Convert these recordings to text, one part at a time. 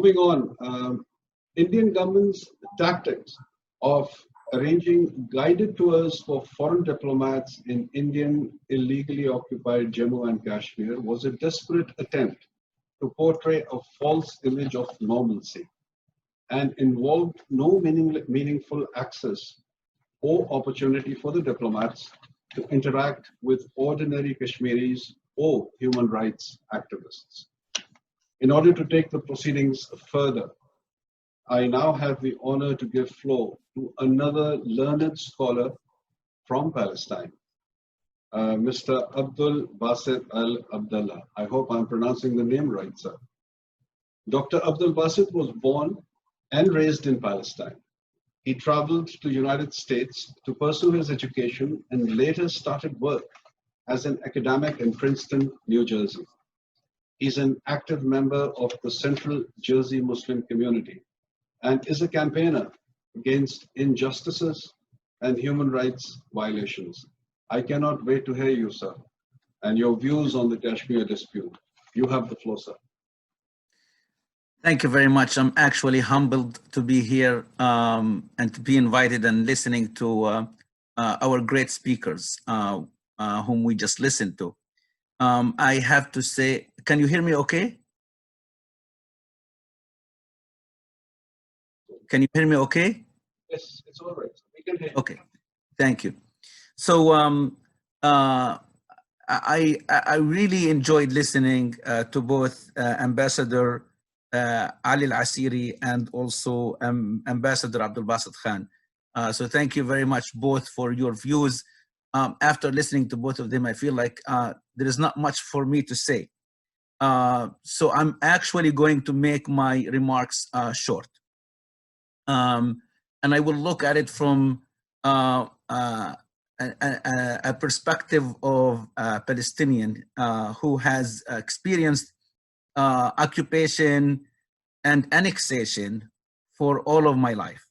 Moving on, Indian government's tactics of arranging guided tours for foreign diplomats in Indian illegally occupied Jammu and Kashmir was a desperate attempt to portray a false image of normalcy and involved no meaningful access or opportunity for the diplomats to interact with ordinary Kashmiris or human rights activists. In order to take the proceedings further, I now have the honor to give floor to another learned scholar from Palestine, Mr. Abdelbaset Alabadlah. I hope I'm pronouncing the name right, sir. Dr. Abdelbaset was born and raised in Palestine. He traveled to the United States to pursue his education and later started work as an academic in Princeton, New Jersey. He's an active member of the Central Jersey Muslim community and is a campaigner against injustices and human rights violations. I cannot wait to hear you, sir, and your views on the Kashmir dispute. You have the floor, sir. Thank you very much. I'm actually humbled to be here and to be invited and listening to our great speakers whom we just listened to. I have to say, can you hear me okay? Can you hear me okay? Yes, it's all right. We can hear you. Okay, thank you. So I really enjoyed listening to both Ambassador Ali Al-Asiri and also Ambassador Abdelbaset Khan. So thank you very much both for your views. After listening to both of them, I feel like there is not much for me to say. So I'm actually going to make my remarks short. And I will look at it from a perspective of a Palestinian who has experienced occupation and annexation for all of my life.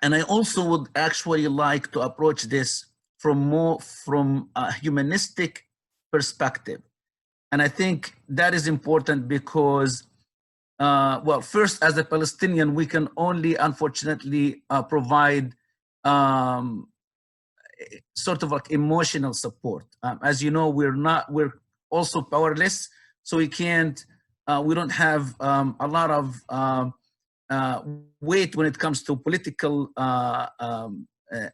And I also would actually like to approach this from a humanistic perspective. And I think that is important because, well, first, as a Palestinian, we can only, unfortunately, provide sort of like emotional support. As you know, we're also powerless, so we can't, we don't have a lot of weight when it comes to political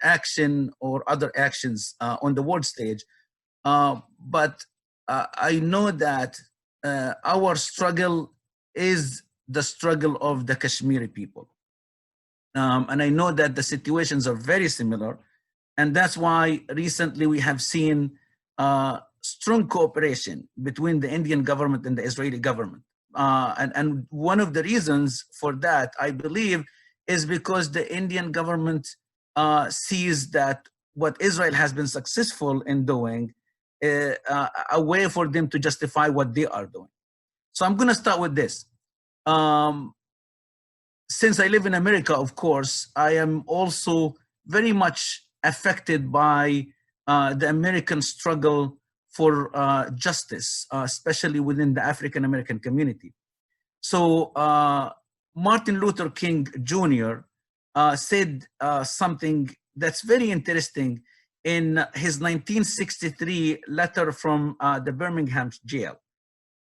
action or other actions on the world stage. But I know that our struggle is the struggle of the Kashmiri people. And I know that the situations are very similar. And that's why recently we have seen strong cooperation between the Indian government and the Israeli government. And one of the reasons for that, I believe, is because the Indian government sees that what Israel has been successful in doing, a way for them to justify what they are doing. So I'm going to start with this. Since I live in America, of course, I am also very much affected by the American struggle for justice, especially within the African American community. So Martin Luther King Jr. Said something that's very interesting in his 1963 letter from the Birmingham jail,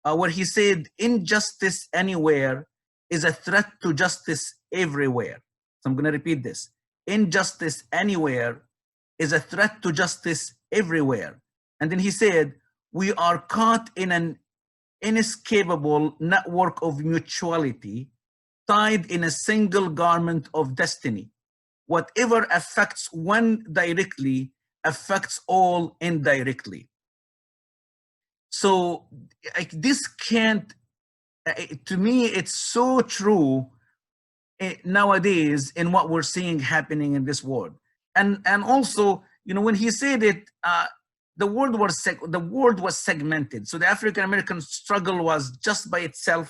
where he said, "Injustice anywhere is a threat to justice everywhere." So I'm going to repeat this. Injustice anywhere is a threat to justice everywhere. And then he said, "We are caught in an inescapable network of mutuality, tied in a single garment of destiny. Whatever affects one directly affects all indirectly." So this can't, to me, it's so true nowadays in what we're seeing happening in this world. And also, you know, when he said it, the world was segmented. So the African American struggle was just by itself,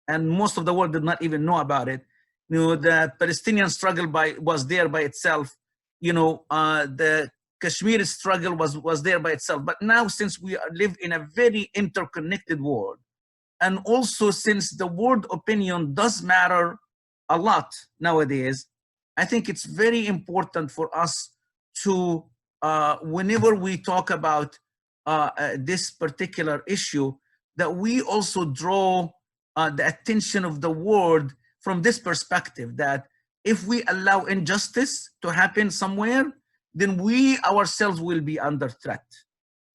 and most of the world did not even know about it. You know, the Palestinian struggle was there by itself. You know, the Kashmir struggle was there by itself. But now, since we live in a very interconnected world, and also since the word opinion does matter a lot nowadays, I think it's very important for us to, whenever we talk about this particular issue, that we also draw the attention of the world from this perspective, that if we allow injustice to happen somewhere, then we ourselves will be under threat.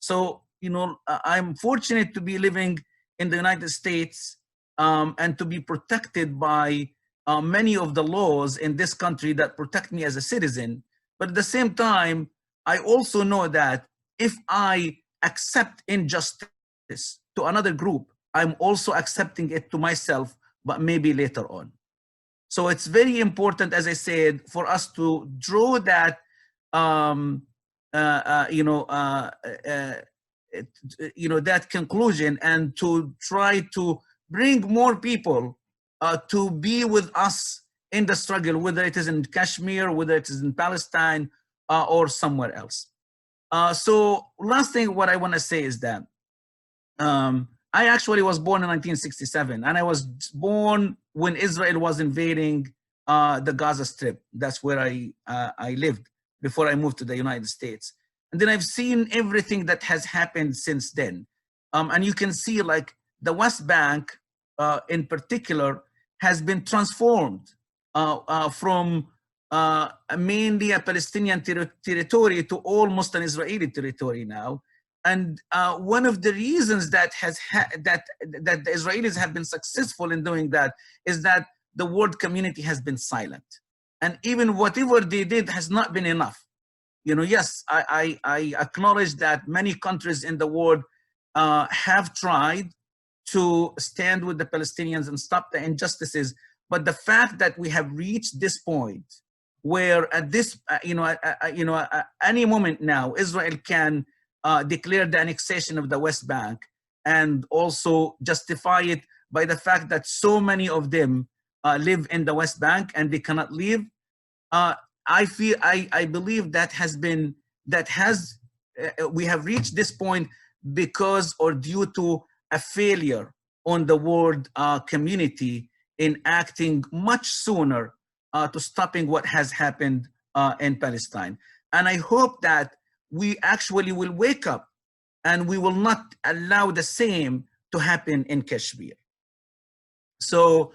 So, you know, I'm fortunate to be living in the United States and to be protected by many of the laws in this country that protect me as a citizen. But at the same time, I also know that if I accept injustice to another group, I'm also accepting it to myself, but maybe later on. So it's very important, as I said, for us to draw that, that conclusion, and to try to bring more people to be with us in the struggle, whether it is in Kashmir, whether it is in Palestine, or somewhere else. So last thing what I want to say is that I actually was born in 1967, and I was born when Israel was invading the Gaza Strip. That's where I lived before I moved to the United States. And then I've seen everything that has happened since then. And you can see, like, the West Bank in particular has been transformed from mainly a Palestinian territory to almost an Israeli territory now. And one of the reasons that that the Israelis have been successful in doing that is that the world community has been silent, and even whatever they did has not been enough. You know, yes, I acknowledge that many countries in the world have tried to stand with the Palestinians and stop the injustices, but the fact that we have reached this point where at this, any moment now, Israel can declare the annexation of the West Bank and also justify it by the fact that so many of them live in the West Bank and they cannot leave. I believe we have reached this point because, or due to, a failure on the world community in acting much sooner to stopping what has happened in Palestine. And I hope that we actually will wake up and we will not allow the same to happen in Kashmir. So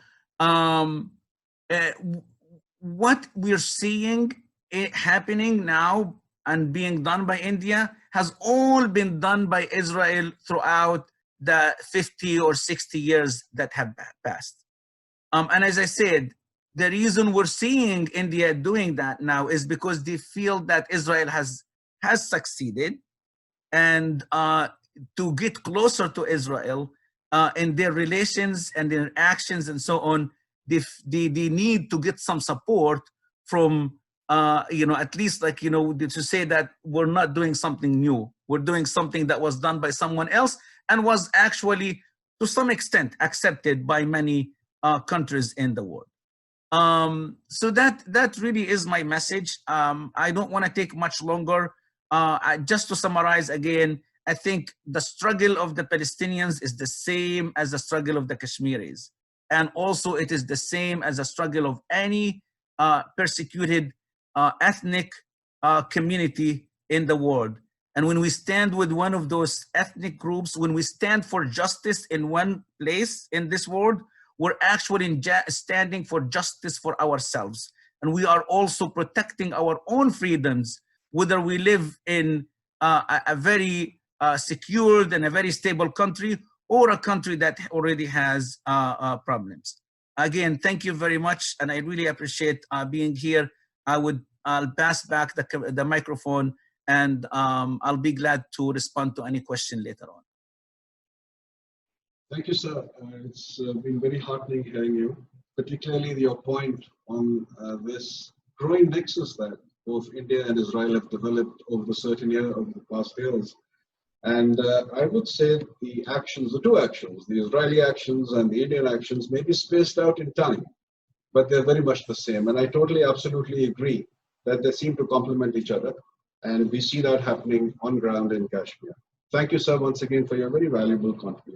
what we're seeing happening now and being done by India has all been done by Israel throughout the 50 or 60 years that have passed. And as I said, the reason we're seeing India doing that now is because they feel that Israel has succeeded, and to get closer to Israel in their relations and their actions and so on, they need to get some support from, at least, like, to say that we're not doing something new. We're doing something that was done by someone else and was actually, to some extent, accepted by many countries in the world. So that really is my message. I don't want to take much longer. Just to summarize again, I think the struggle of the Palestinians is the same as the struggle of the Kashmiris. And also it is the same as the struggle of any persecuted ethnic community in the world. And when we stand with one of those ethnic groups, when we stand for justice in one place in this world, we're actually standing for justice for ourselves. And we are also protecting our own freedoms, whether we live in a very secured and a very stable country, or a country that already has problems. Again, thank you very much, and I really appreciate being here. I'll pass back the microphone, and I'll be glad to respond to any question later on. Thank you, sir. It's been very heartening hearing you, particularly your point on this growing nexus that both India and Israel have developed over the past years. And I would say the two actions, the Israeli actions and the Indian actions, may be spaced out in time, but they're very much the same. And I totally, absolutely agree that they seem to complement each other. And we see that happening on ground in Kashmir. Thank you, sir, once again for your very valuable contribution.